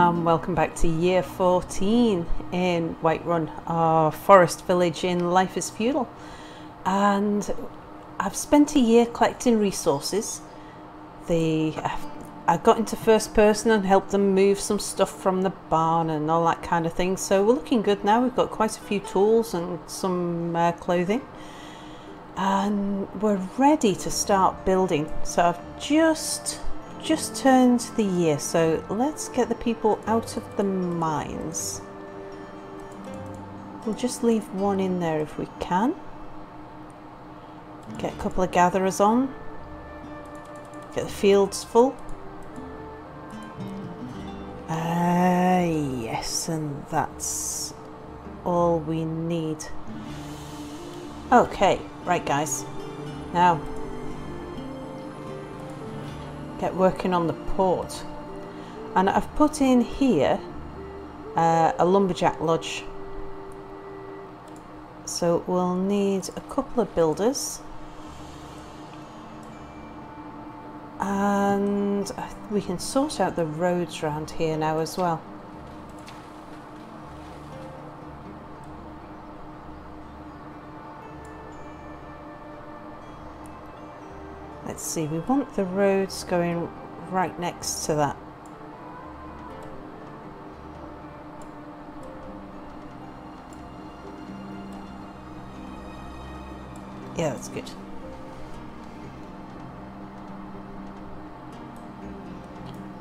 Welcome back to year 14 in Whiterun, our forest village in Life is Feudal. And I've spent a year collecting resources. I got into first person and helped them move some stuff from the barn and all that kind of thing. So we're looking good now. We've got quite a few tools and some clothing. And we're ready to start building. So I've just turned the year, so let's get the people out of the mines. We'll just leave one in there if we can. Get a couple of gatherers on. Get the fields full. Yes, and that's all we need. Okay, right guys. Now get working on the port, and I've put in here a lumberjack lodge, so we'll need a couple of builders, and we can sort out the roads around here now as well. Let's see, we want the roads going right next to that. Yeah, that's good.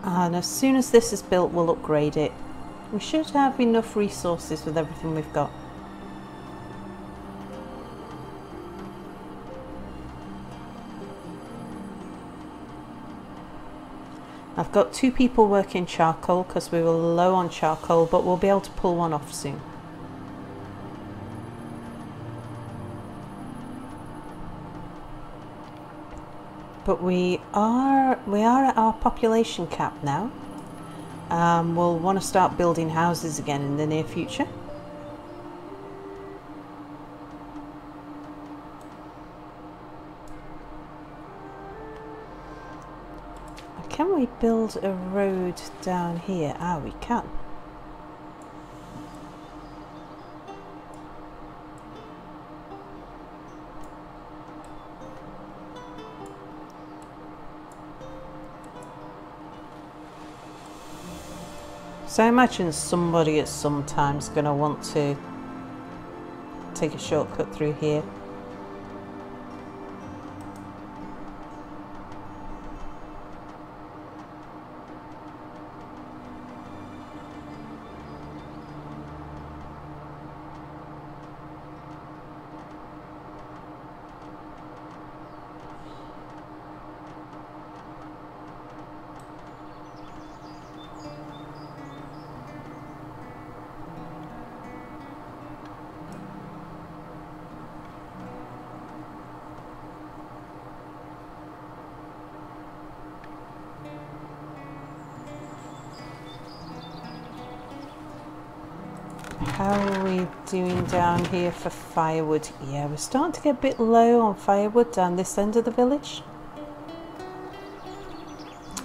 And as soon as this is built, we'll upgrade it. We should have enough resources with everything we've got. I've got 2 people working charcoal because we were low on charcoal, but we'll be able to pull one off soon. But we are at our population cap now. We'll want to start building houses again in the near future. Can we build a road down here? Ah, we can. So I imagine somebody at some time is going to want to take a shortcut through here. How are we doing down here for firewood? Yeah, we're starting to get a bit low on firewood down this end of the village.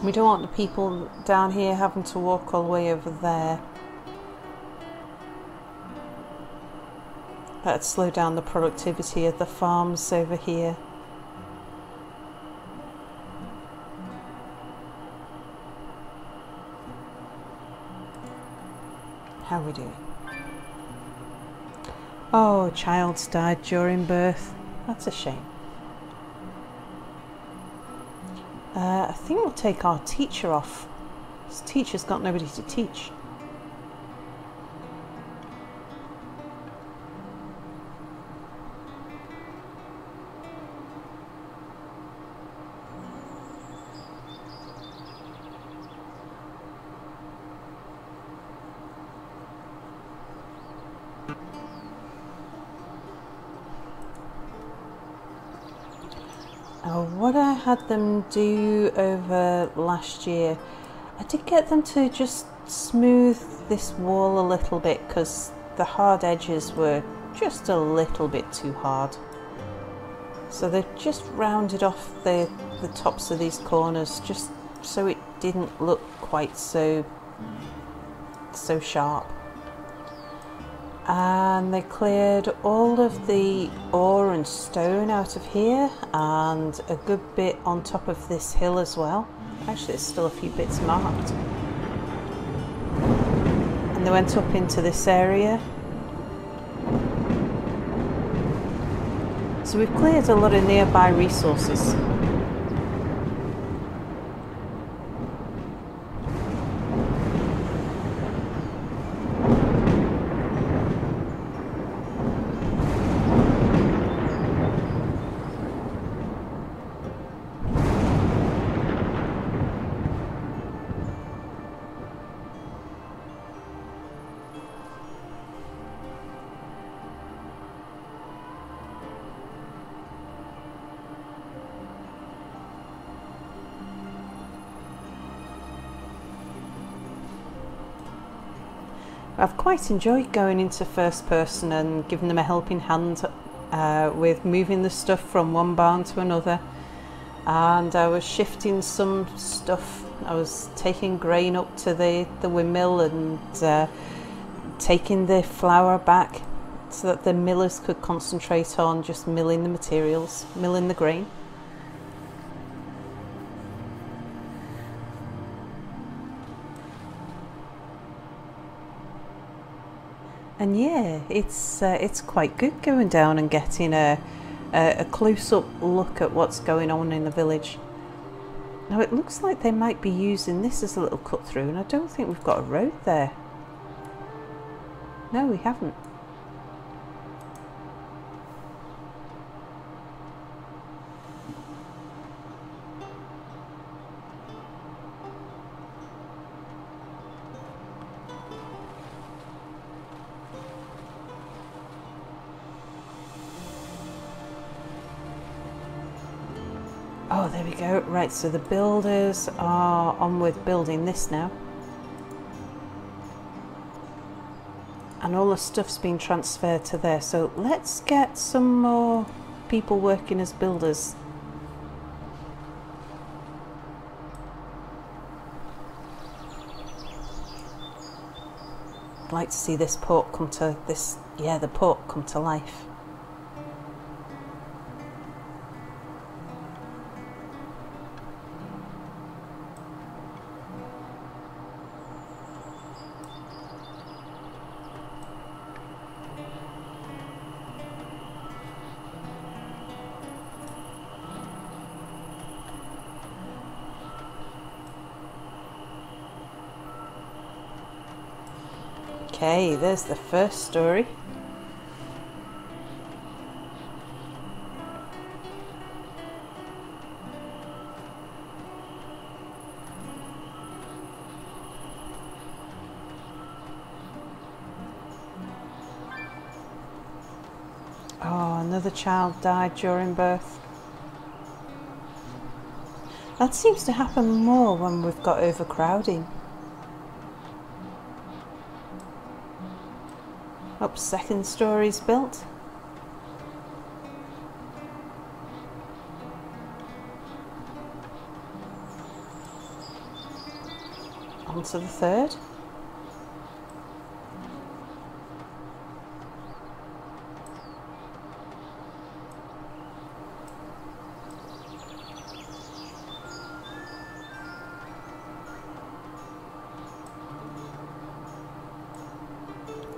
We don't want the people down here having to walk all the way over there. That'd slow down the productivity of the farms over here. How are we doing? Oh, a child's died during birth. That's a shame. I think we'll take our teacher off. This teacher's got nobody to teach. What I had them do over last year, I did get them to just smooth this wall a little bit because the hard edges were just a little bit too hard. So they've just rounded off the tops of these corners just so it didn't look quite so so sharp. And they cleared all of the ore and stone out of here, and a good bit on top of this hill as well. Actually, there's still a few bits marked. And they went up into this area. So we've cleared a lot of nearby resources. I've quite enjoyed going into first person and giving them a helping hand with moving the stuff from one barn to another. And I was shifting some stuff. I was taking grain up to the windmill and taking the flour back so that the millers could concentrate on just milling the materials, milling the grain. And yeah, it's quite good going down and getting a close-up look at what's going on in the village. Now it looks like they might be using this as a little cut through, and I don't think we've got a road there. No, we haven't. Oh, there we go. Right, so the builders are on with building this now. And all the stuff's been transferred to there. So let's get some more people working as builders. I'd like to see this port come to the port come to life. Okay, there's the first story. Oh, another child died during birth. That seems to happen more when we've got overcrowding. Up, second story's built. On to the third.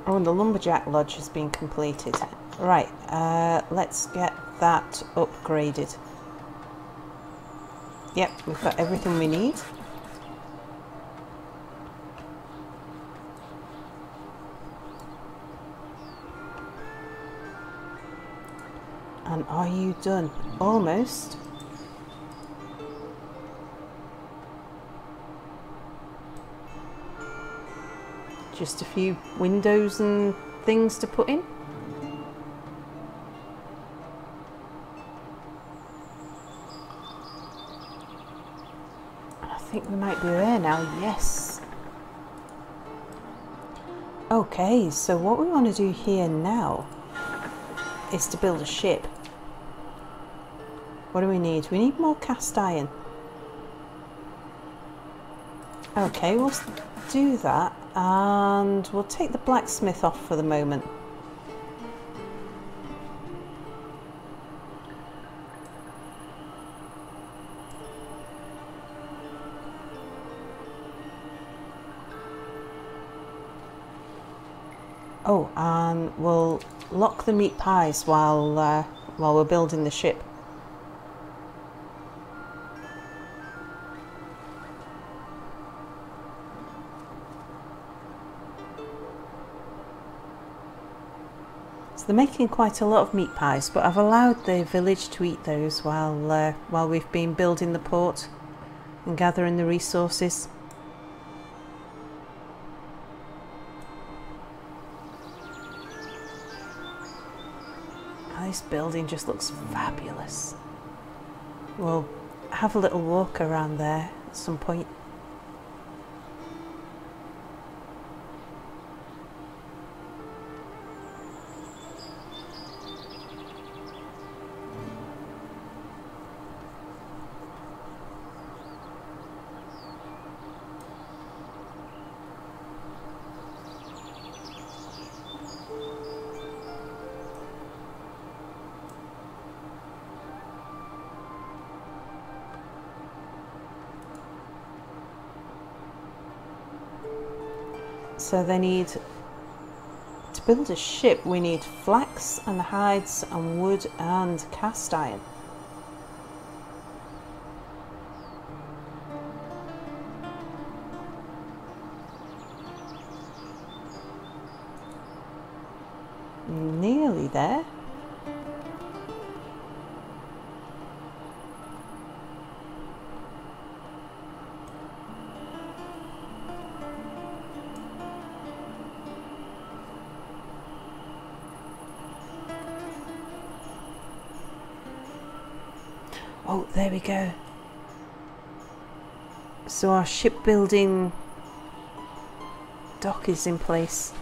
Oh, and the lumberjack lodge has been completed. Right, let's get that upgraded. Yep, we've got everything we need. And are you done? Almost. Just a few windows and things to put in. I think we might be there now, yes. Okay, so what we want to do here now is to build a ship. What do we need? We need more cast iron. Okay, we'll do that. And we'll take the blacksmith off for the moment. Oh, and we'll lock the meat pies while we're building the ship. So they're making quite a lot of meat pies, but I've allowed the village to eat those while we've been building the port and gathering the resources. This building just looks fabulous. We'll have a little walk around there at some point. So they need, to build a ship, we need flax and hides and wood and cast iron. Nearly there. Oh, there we go. So our shipbuilding dock is in place.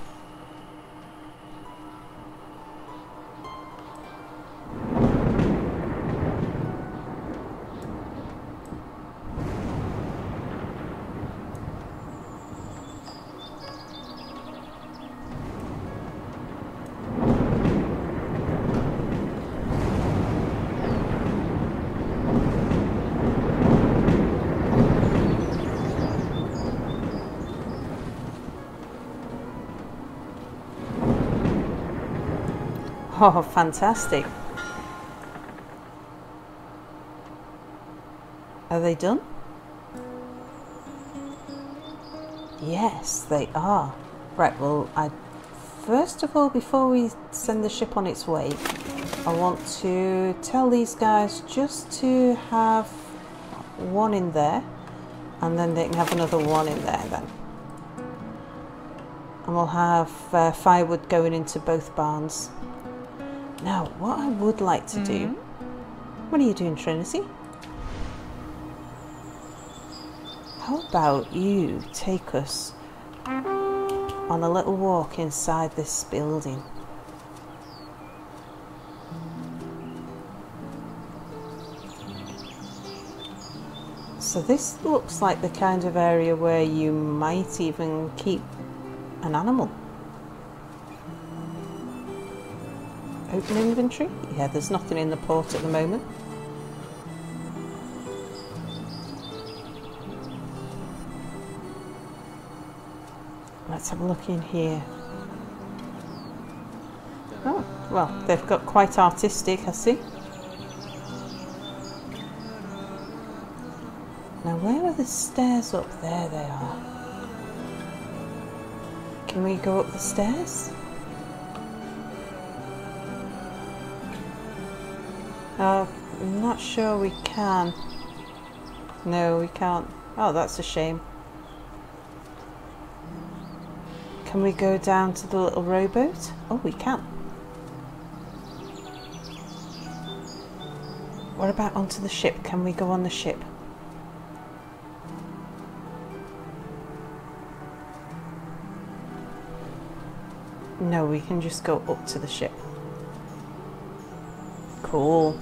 Oh, fantastic. Are they done? Yes, they are. Right, well, first of all, before we send the ship on its way, I want to tell these guys just to have one in there, and then they can have another one in there then. And we'll have firewood going into both barns. Now, what I would like to do... What are you doing, Trinity? How about you take us on a little walk inside this building? So this looks like the kind of area where you might even keep an animal. Open inventory? Yeah, there's nothing in the port at the moment. Let's have a look in here. Oh, well, they've got quite artistic, I see. Now, where are the stairs up? There they are. Can we go up the stairs? I'm not sure we can. No, we can't. Oh, that's a shame. Can we go down to the little rowboat? Oh, we can. What about onto the ship? Can we go on the ship? No, we can just go up to the ship. Cool.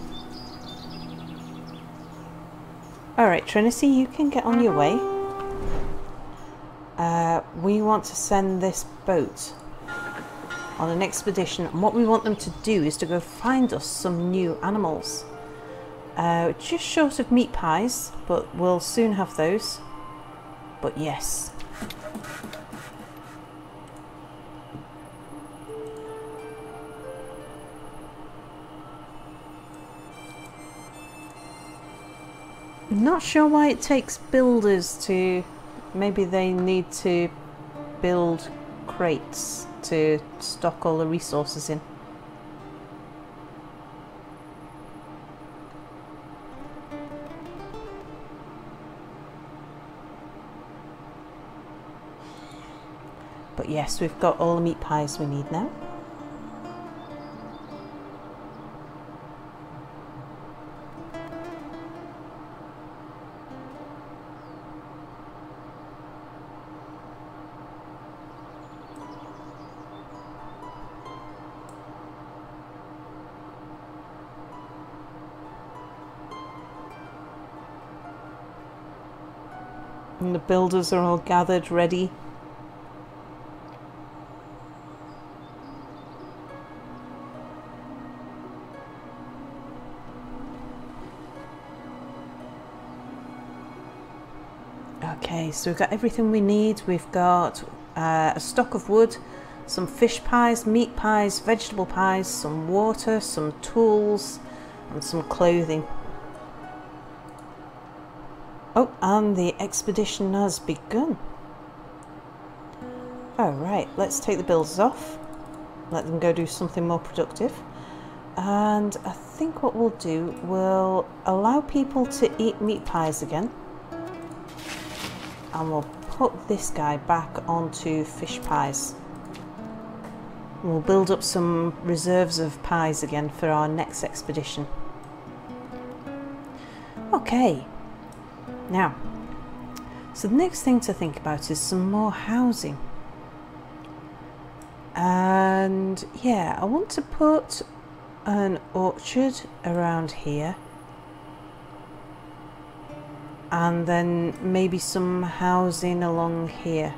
Alright, Trinity, you can get on your way. we want to send this boat on an expedition, and what we want them to do is to go find us some new animals. Just short of meat pies, but we'll soon have those. But yes. Not sure why it takes builders to... Maybe they need to build crates to stock all the resources in. But yes, we've got all the meat pies we need now. And the builders are all gathered, ready. Okay, so we've got everything we need. We've got a stock of wood, some fish pies, meat pies, vegetable pies, some water, some tools, and some clothing. Oh, and the expedition has begun. Alright, let's take the builders off. Let them go do something more productive. And I think what we'll do, we'll allow people to eat meat pies again. And we'll put this guy back onto fish pies. We'll build up some reserves of pies again for our next expedition. Okay. Now, so the next thing to think about is some more housing. And yeah, I want to put an orchard around here. And then maybe some housing along here.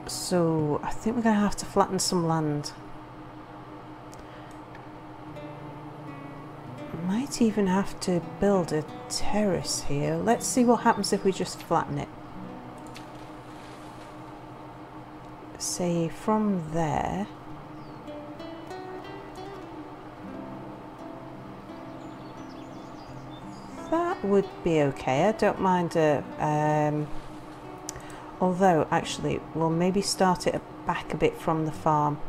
So I think we're going to have to flatten some land. Might even have to build a terrace here. Let's see what happens if we just flatten it. Say from there. That would be okay. I don't mind although actually we'll maybe start it back a bit from the farm.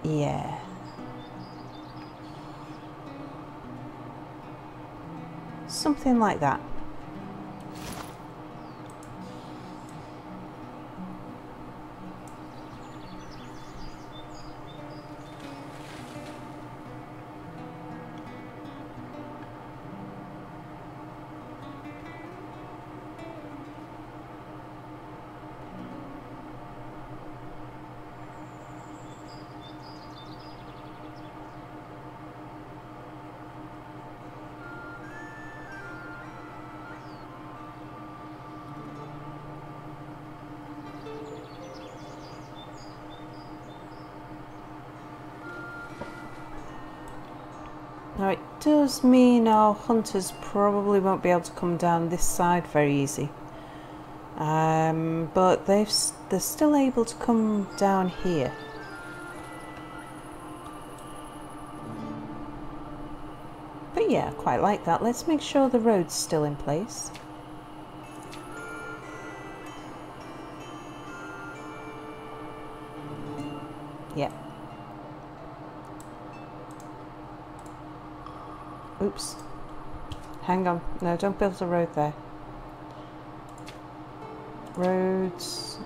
Yeah. Something like that. Now it does mean our hunters probably won't be able to come down this side very easy, but they're still able to come down here. But yeah, I quite like that. Let's make sure the road's still in place. Yeah. Oops. Hang on. No, don't build a road there. Roads.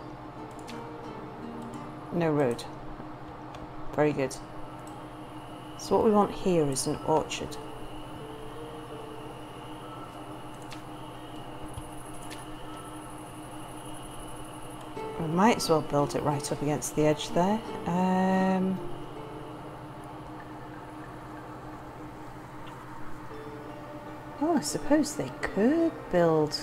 No road. Very good. So what we want here is an orchard. We might as well build it right up against the edge there. I suppose they could build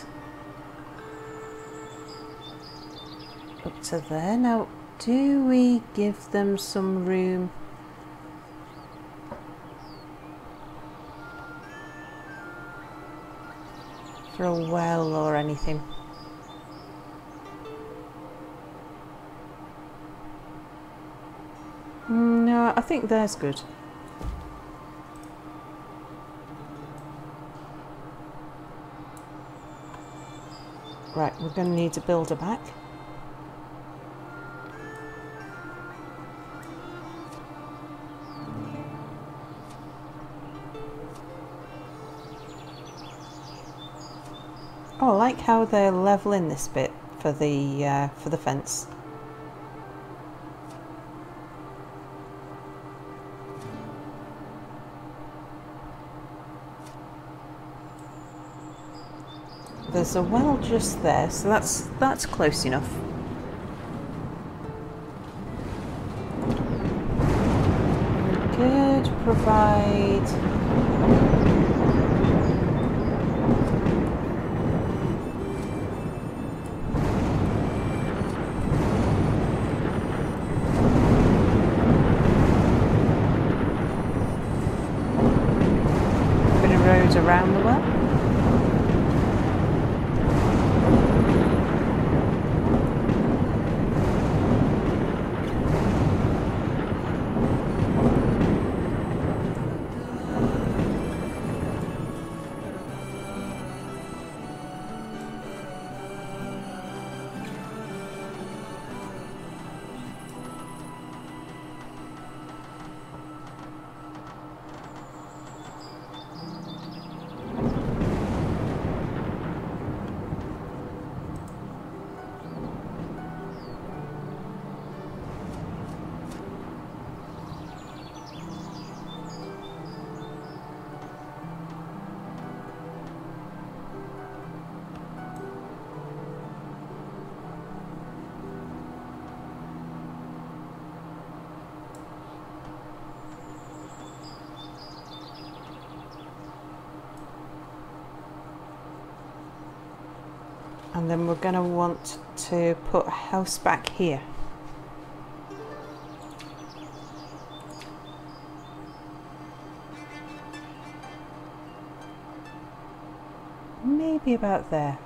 up to there. Now, do we give them some room? For a well or anything? No, I think there's good. Right, we're going to need to build her back. Oh, I like how they're leveling this bit for the fence. There's a well just there, so that's close enough. We could provide a bit of road around the well. And then we're going to want to put a house back here. Maybe about there.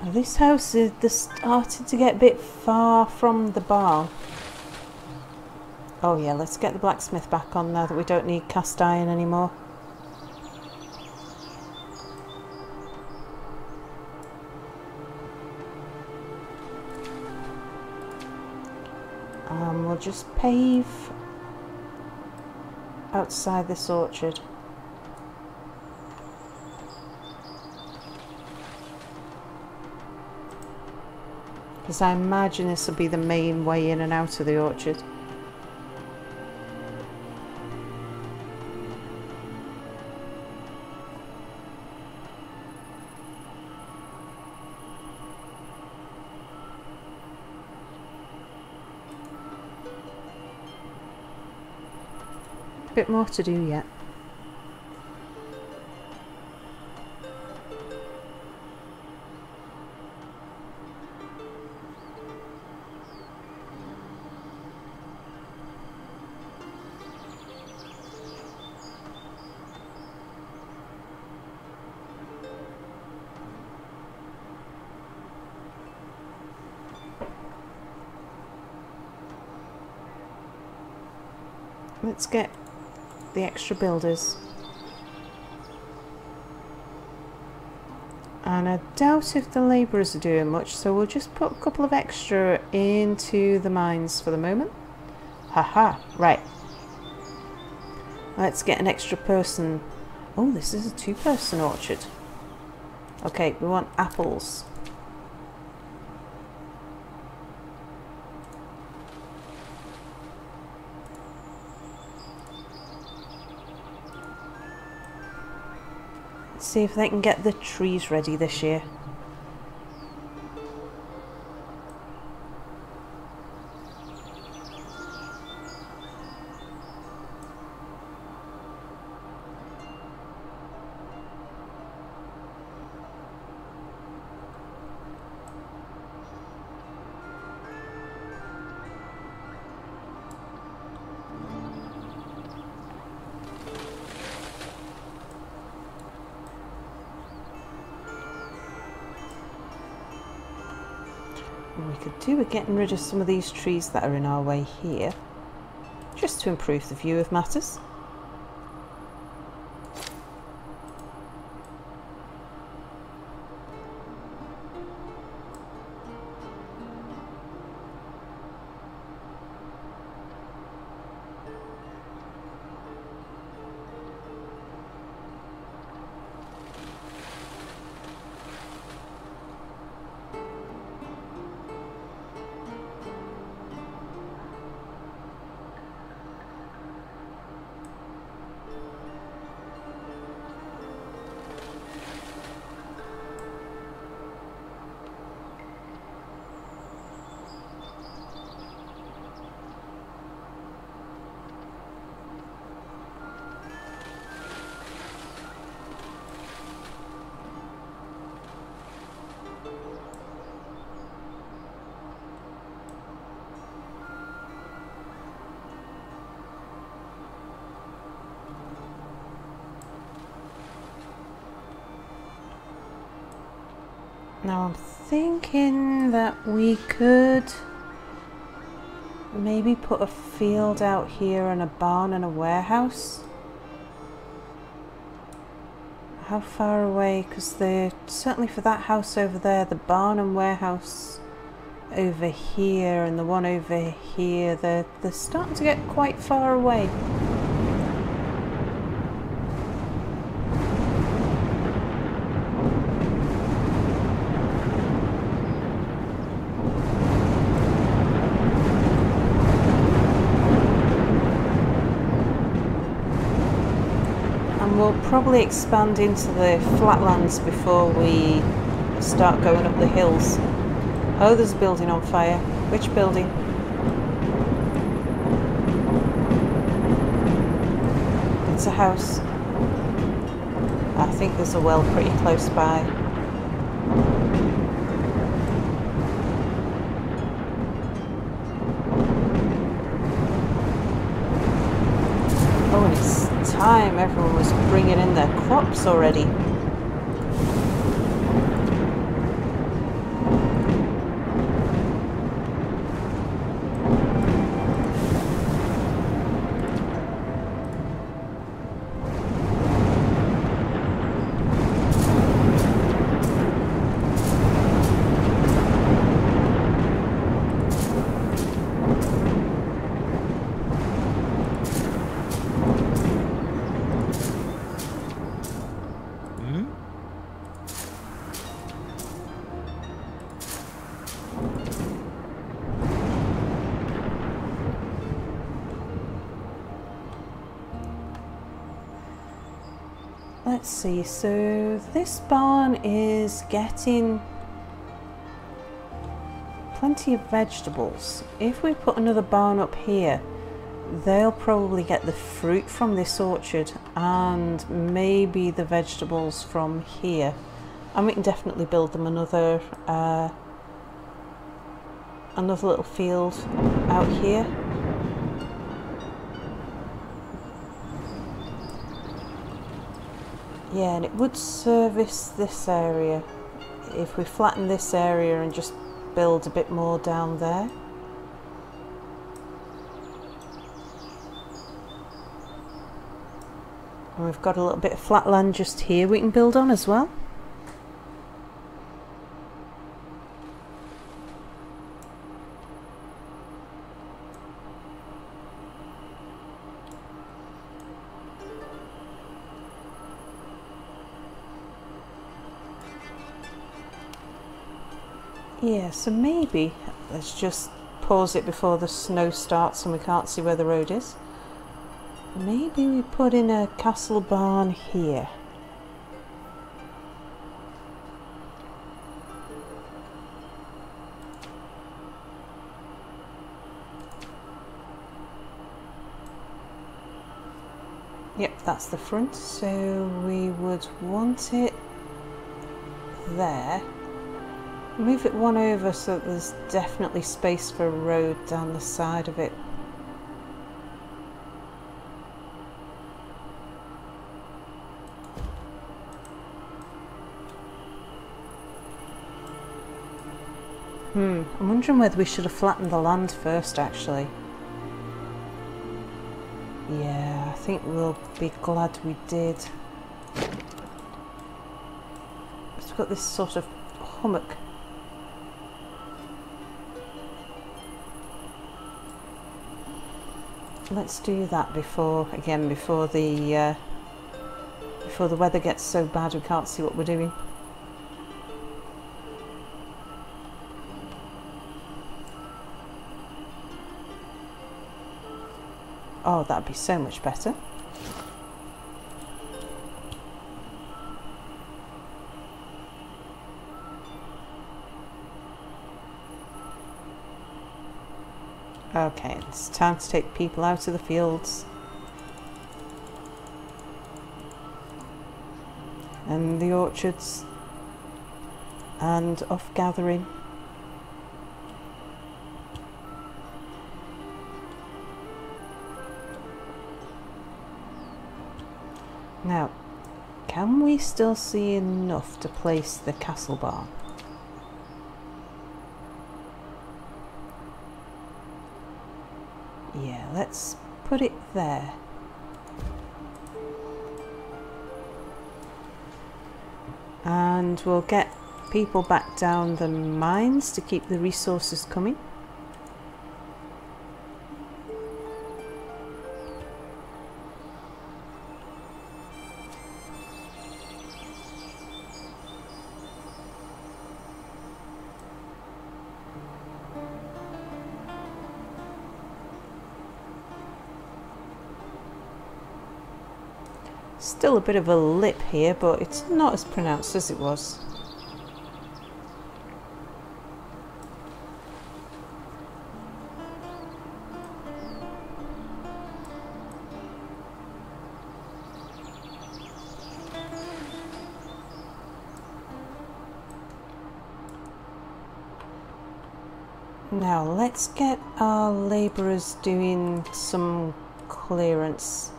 Now this house is starting to get a bit far from the barn. Oh yeah, let's get the blacksmith back on now that we don't need cast iron anymore. We'll just pave outside this orchard. Because I imagine this will be the main way in and out of the orchard. Bit more to do yet. Let's get the extra builders. And I doubt if the labourers are doing much, so we'll just put a couple of extra into the mines for the moment. Haha, right. Let's get an extra person. Oh, this is a two-person orchard. Okay, we want apples. See if they can get the trees ready this year. we could do with getting rid of some of these trees that are in our way here, just to improve the view of matters. Now I'm thinking that we could maybe put a field out here and a barn and a warehouse. How far away? Because they're certainly for that house over there, the barn and warehouse over here and the one over here, they're starting to get quite far away. We'll probably expand into the flatlands before we start going up the hills. Oh, there's a building on fire. Which building? It's a house. I think there's a well pretty close by. Oh, and it's time everyone was bringing in their crops already. Let's see, so this barn is getting plenty of vegetables. If we put another barn up here, they'll probably get the fruit from this orchard and maybe the vegetables from here. And we can definitely build them another little field out here. Yeah, and it would service this area if we flatten this area and just build a bit more down there. And we've got a little bit of flat land just here we can build on as well. Yeah, so maybe let's just pause it before the snow starts and we can't see where the road is. Maybe we put in a castle barn here. Yep, that's the front, so we would want it there. Move it one over so that there's definitely space for a road down the side of it. I'm wondering whether we should have flattened the land first, actually. Yeah, I think we'll be glad we did. It's got this sort of hummock. Let's do that before the weather gets so bad we can't see what we're doing. Oh, that'd be so much better. Okay, it's time to take people out of the fields. And the orchards. And off gathering. Now, can we still see enough to place the castle barn? Yeah, let's put it there. And we'll get people back down the mines to keep the resources coming. Still a bit of a lip here, but it's not as pronounced as it was. Now let's get our labourers doing some clearance.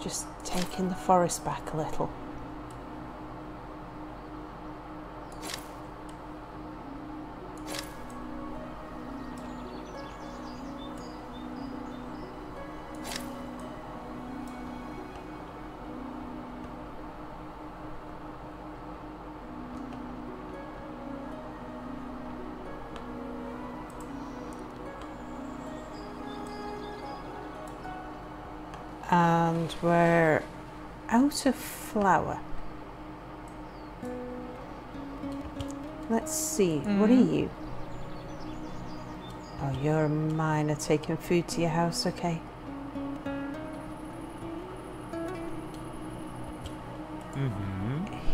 Just taking the forest back a little. And we're out of flour. Let's see, what are you? Oh, you're a miner taking food to your house, okay.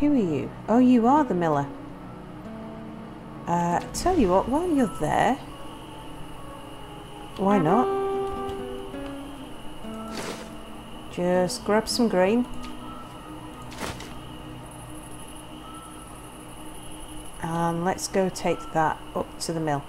Who are you? Oh, you are the miller. Tell you what, while you're there, why not? Just grab some grain and let's go take that up to the mill.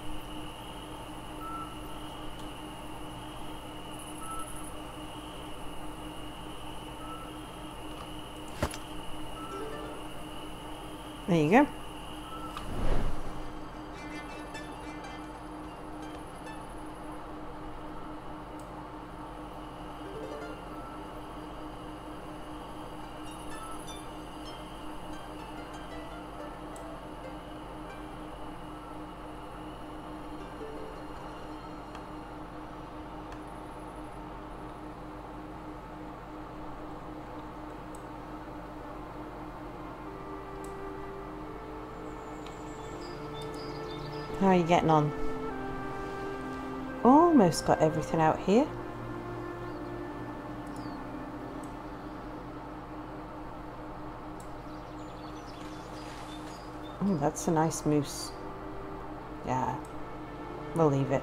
There you go. How are you getting on? Almost got everything out here. Oh, that's a nice moose. Yeah, we'll leave it.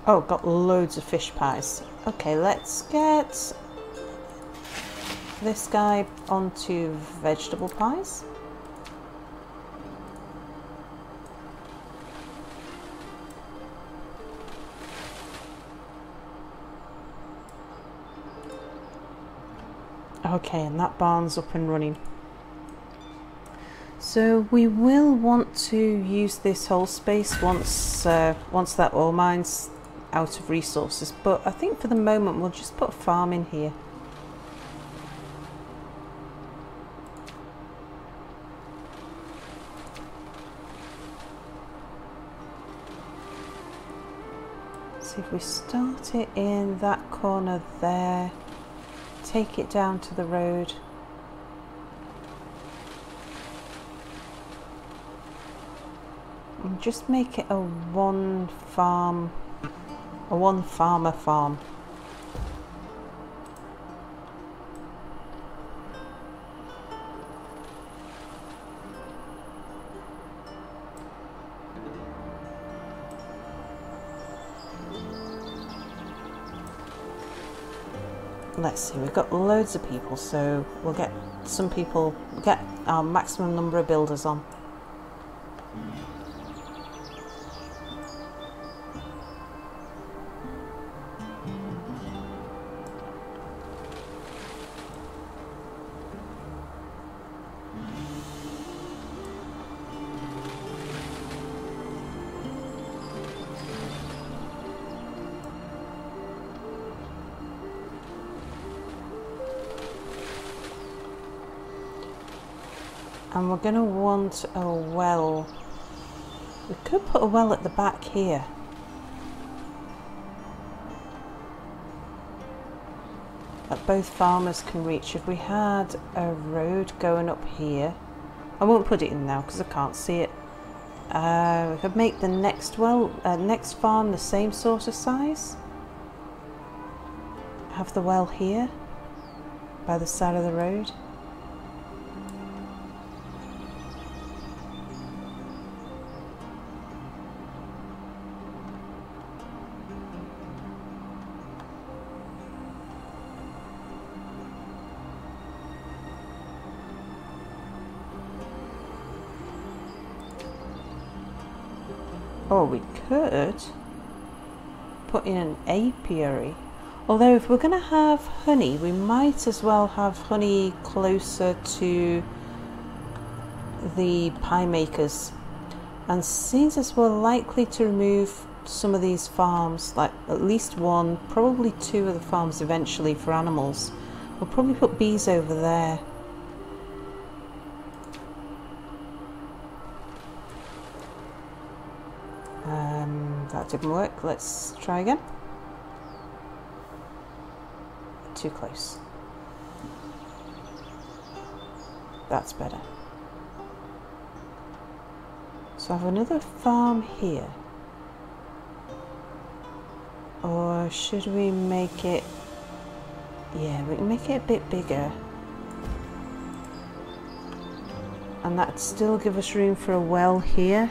Oh, got loads of fish pies. Okay, let's get this guy onto vegetable pies. Okay, and that barn's up and running. So we will want to use this whole space once that ore mine's out of resources, but I think for the moment we'll just put a farm in here. So if we start it in that corner there, take it down to the road. And just make it a one farmer farm. Let's see, we've got loads of people, so we'll get some people, get our maximum number of builders on. And we're going to want a well. We could put a well at the back here. That both farmers can reach. If we had a road going up here, I won't put it in now because I can't see it. We could make the next next farm the same sort of size. Have the well here by the side of the road. Or we could put in an apiary. Although if we're going to have honey, we might as well have honey closer to the pie makers. And since as we're likely to remove some of these farms, like at least one, probably two of the farms eventually for animals, we'll probably put bees over there. That didn't work. Let's try again. Too close. That's better. So I have another farm here. Or should we make it... Yeah, we can make it a bit bigger. And that'd still give us room for a well here.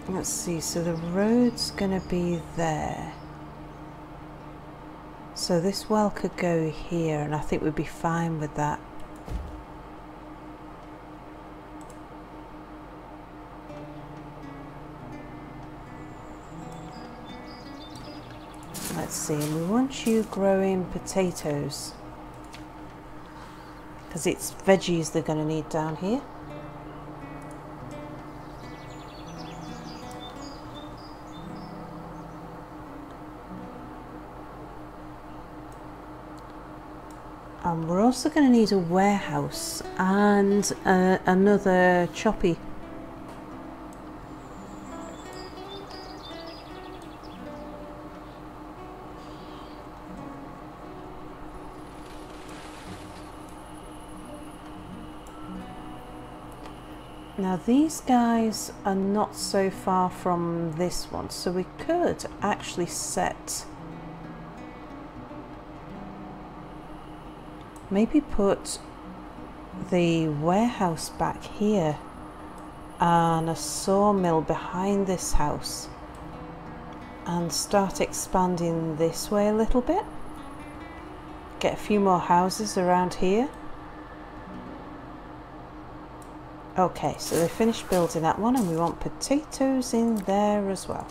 Let's see, so the road's gonna be there. So this well could go here, and I think we'd be fine with that. Let's see, and we want you growing potatoes, because it's veggies they're gonna need down here. And we're also going to need a warehouse and another choppy. Now these guys are not so far from this one, so we could actually set... Maybe put the warehouse back here and a sawmill behind this house and start expanding this way a little bit. Get a few more houses around here. Okay, so they finished building that one and we want potatoes in there as well.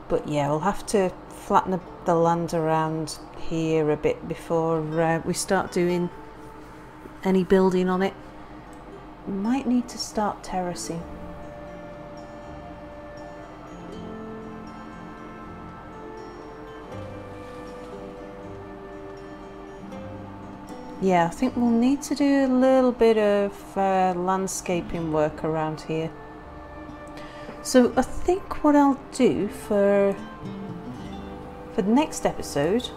But yeah, we'll have to flatten the land around here a bit before we start doing any building on it. Might need to start terracing. Yeah, I think we'll need to do a little bit of landscaping work around here. So I think what I'll do for the next episode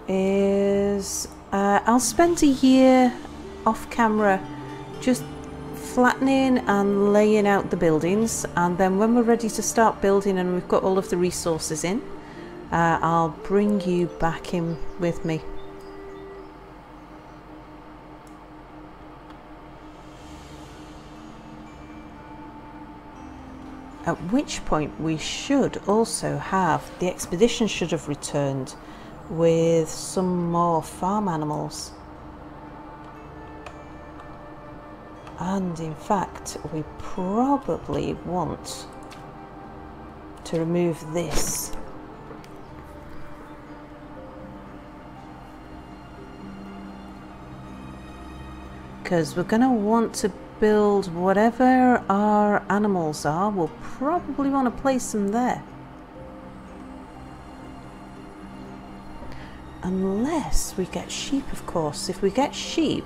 is I'll spend a year off camera just flattening and laying out the buildings, and then when we're ready to start building and we've got all of the resources in, I'll bring you back in with me. At which point we should also have, the expedition should have returned with some more farm animals. And in fact, we probably want to remove this. Because we're going to want to build whatever our animals are, we'll probably want to place them there. Unless we get sheep, of course. If we get sheep,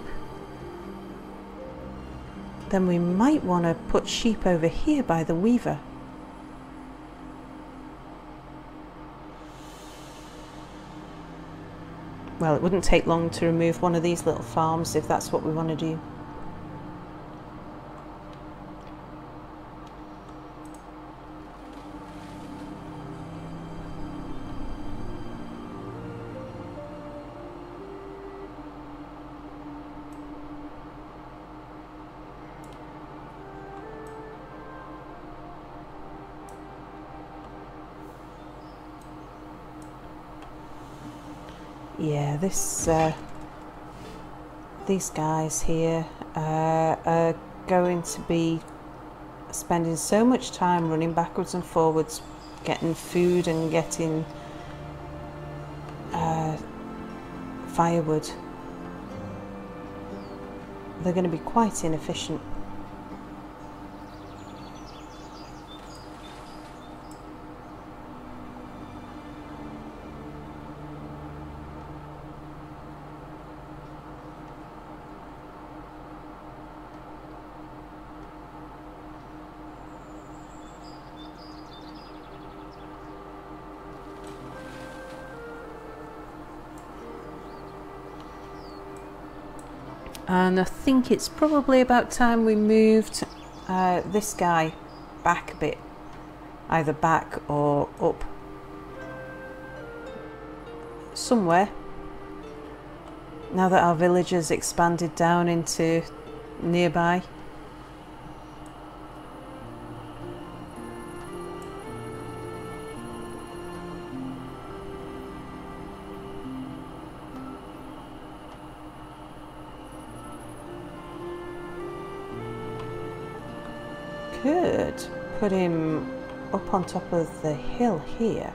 then we might want to put sheep over here by the weaver. Well, it wouldn't take long to remove one of these little farms if that's what we want to do. Yeah, these guys here are going to be spending so much time running backwards and forwards, getting food and getting firewood. They're going to be quite inefficient. And I think it's probably about time we moved this guy back a bit, either back or up somewhere, now that our village has expanded down into nearby. Could put him up on top of the hill here,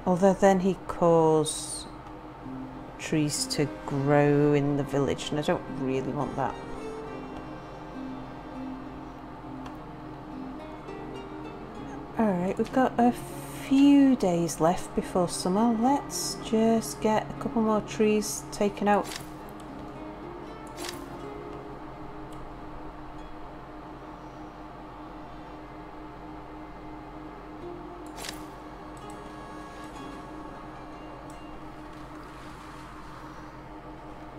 although then he cause trees to grow in the village and I don't really want that. Alright, we've got a few days left before summer. Let's just get a couple more trees taken out.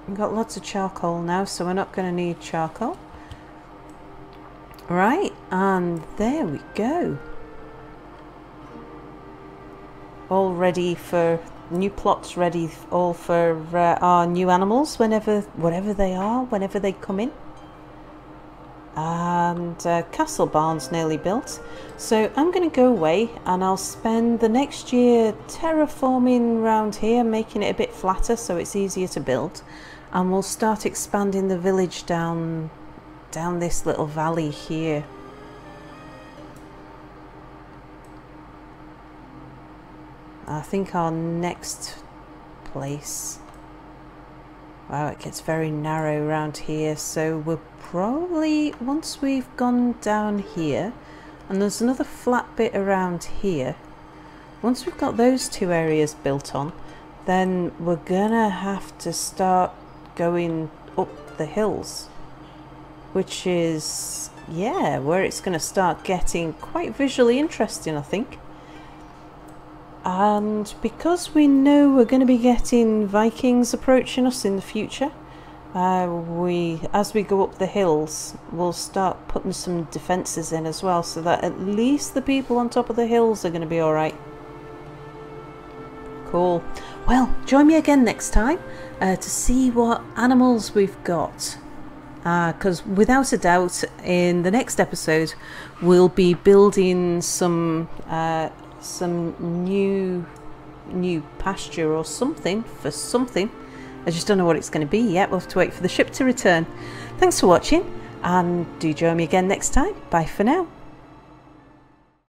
We've got lots of charcoal now, so we're not going to need charcoal. Right, and there we go. All ready for new plots ready all for our new animals whatever they are, whenever they come in. And castle barn's nearly built, so I'm going to go away and I'll spend the next year terraforming around here, making it a bit flatter so it's easier to build, and we'll start expanding the village down this little valley here. I think our next place, wow, it gets very narrow around here, so we'll probably, once we've gone down here, and there's another flat bit around here, once we've got those two areas built on, then we're gonna have to start going up the hills, which is, yeah, where it's gonna start getting quite visually interesting, I think. And because we know we're going to be getting Vikings approaching us in the future, as we go up the hills, we'll start putting some defences in as well, so that at least the people on top of the hills are going to be alright. Cool. Well, join me again next time to see what animals we've got. Because without a doubt, in the next episode, we'll be building some new pasture or something for something. I just don't know what it's going to be yet. We'll have to wait for the ship to return. Thanks for watching, and do join me again next time. Bye for now.